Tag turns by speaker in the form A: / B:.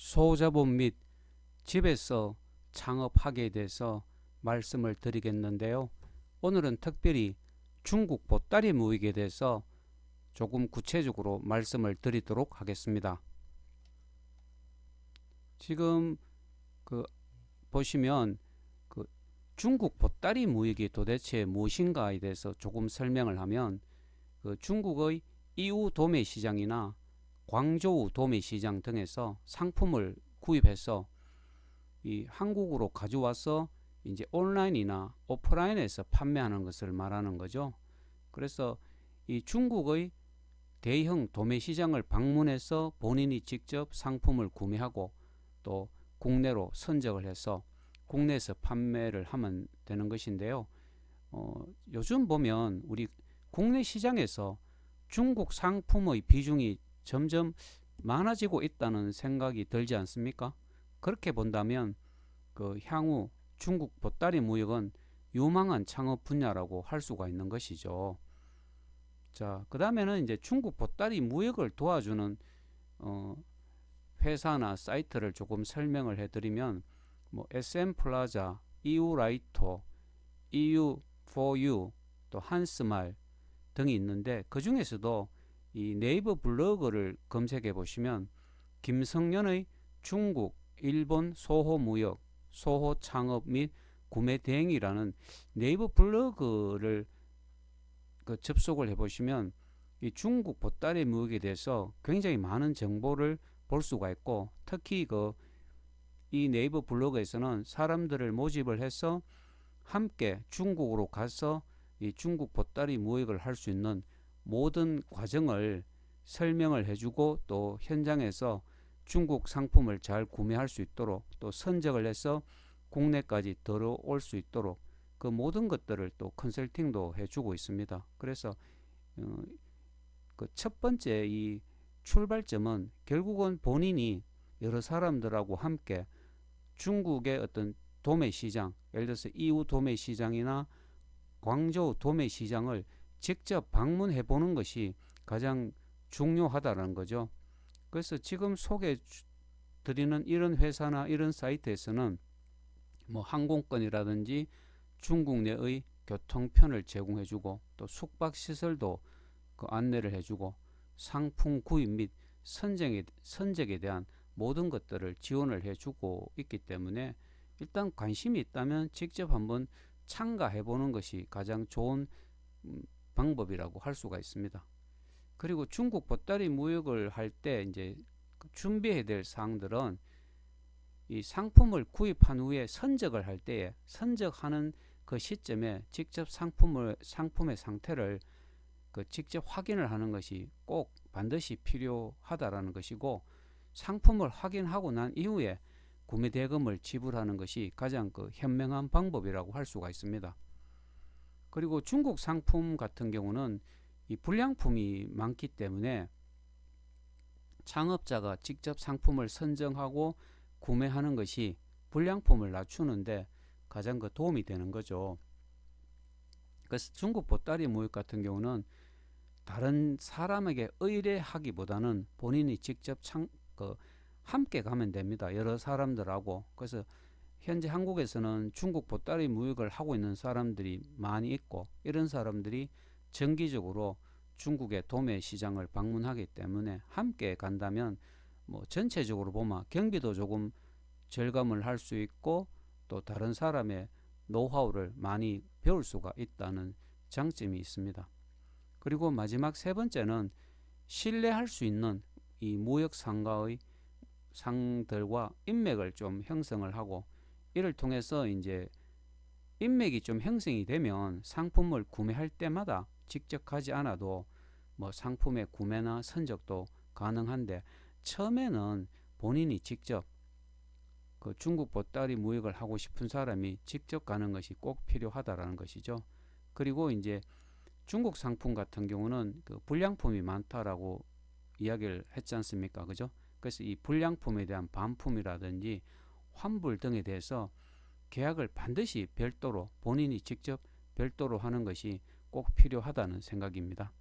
A: 소자본 및 집에서 창업하기에 대해서 말씀을 드리겠는데요. 오늘은 특별히 중국 보따리 무역에 대해서 조금 구체적으로 말씀을 드리도록 하겠습니다. 지금 보시면 중국 보따리 무역이 도대체 무엇인가에 대해서 조금 설명을 하면 중국의 이우 도매 시장이나 광저우 도매 시장 등에서 상품을 구입해서 이 한국으로 가져와서 이제 온라인이나 오프라인에서 판매하는 것을 말하는 거죠. 그래서 이 중국의 대형 도매 시장을 방문해서 본인이 직접 상품을 구매하고 또 국내로 선적을 해서 국내에서 판매를 하면 되는 것인데요. 요즘 보면 우리 국내 시장에서 중국 상품의 비중이 점점 많아지고 있다는 생각이 들지 않습니까? 그렇게 본다면 향후 중국 보따리 무역은 유망한 창업 분야라고 할 수가 있는 것이죠. 자, 그 다음에는 이제 중국 보따리 무역을 도와주는 회사나 사이트를 조금 설명을 해드리면 SM 플라자, EU 라이토, EU for You, 또 한스말 등이 있는데 그 중에서도 이 네이버 블로그를 검색해 보시면 김성년의 중국, 일본 소호 무역, 소호 창업 및 구매 대행이라는 네이버 블로그를 접속을 해보시면 이 중국 보따리 무역에 대해서 굉장히 많은 정보를 볼 수가 있고, 특히 이 네이버 블로그에서는 사람들을 모집을 해서 함께 중국으로 가서 이 중국 보따리 무역을 할 수 있는 모든 과정을 설명을 해주고, 또 현장에서 중국 상품을 잘 구매할 수 있도록 또 선적을 해서 국내까지 들어올 수 있도록 그 모든 것들을 또 컨설팅도 해주고 있습니다. 그래서 첫 번째 이 출발점은 결국은 본인이 여러 사람들하고 함께 중국의 어떤 도매 시장, 예를 들어서 이우 도매 시장이나 광저우 도매 시장을 직접 방문해 보는 것이 가장 중요하다는 거죠. 그래서 지금 소개해 드리는 이런 회사나 이런 사이트에서는 항공권이라든지 중국 내의 교통편을 제공해 주고, 또 숙박 시설도 안내를 해주고, 상품 구입 및 선적에 대한 모든 것들을 지원을 해주고 있기 때문에 일단 관심이 있다면 직접 한번 참가해 보는 것이 가장 좋은 방법이라고 할 수가 있습니다. 그리고 중국 보따리 무역을 할 때 이제 준비해야 될 사항들은 이 상품을 구입한 후에 선적을 할 때에 선적하는 그 시점에 직접 상품의 상태를 직접 확인을 하는 것이 꼭 반드시 필요하다라는 것이고, 상품을 확인하고 난 이후에 구매 대금을 지불하는 것이 가장 현명한 방법이라고 할 수가 있습니다. 그리고 중국 상품 같은 경우는 이 불량품이 많기 때문에 창업자가 직접 상품을 선정하고 구매하는 것이 불량품을 낮추는데 가장 도움이 되는 거죠. 그래서 중국 보따리 무역 같은 경우는 다른 사람에게 의뢰하기보다는 본인이 직접 함께 가면 됩니다. 여러 사람들하고. 그래서 현재 한국에서는 중국 보따리 무역을 하고 있는 사람들이 많이 있고, 이런 사람들이 정기적으로 중국의 도매 시장을 방문하기 때문에 함께 간다면 전체적으로 보면 경비도 조금 절감을 할 수 있고, 또 다른 사람의 노하우를 많이 배울 수가 있다는 장점이 있습니다. 그리고 마지막 세 번째는 신뢰할 수 있는 이 무역 상가의 상들과 인맥을 좀 형성을 하고, 이를 통해서 이제 인맥이 좀 형성이 되면 상품을 구매할 때마다 직접 가지 않아도 상품의 구매나 선적도 가능한데, 처음에는 본인이 직접 중국 보따리 무역을 하고 싶은 사람이 직접 가는 것이 꼭 필요하다라는 것이죠. 그리고 이제 중국 상품 같은 경우는 불량품이 많다라고 이야기를 했지 않습니까? 그죠? 그래서 이 불량품에 대한 반품이라든지 환불 등에 대해서 계약을 반드시 별도로 본인이 직접 별도로 하는 것이 꼭 필요하다는 생각입니다.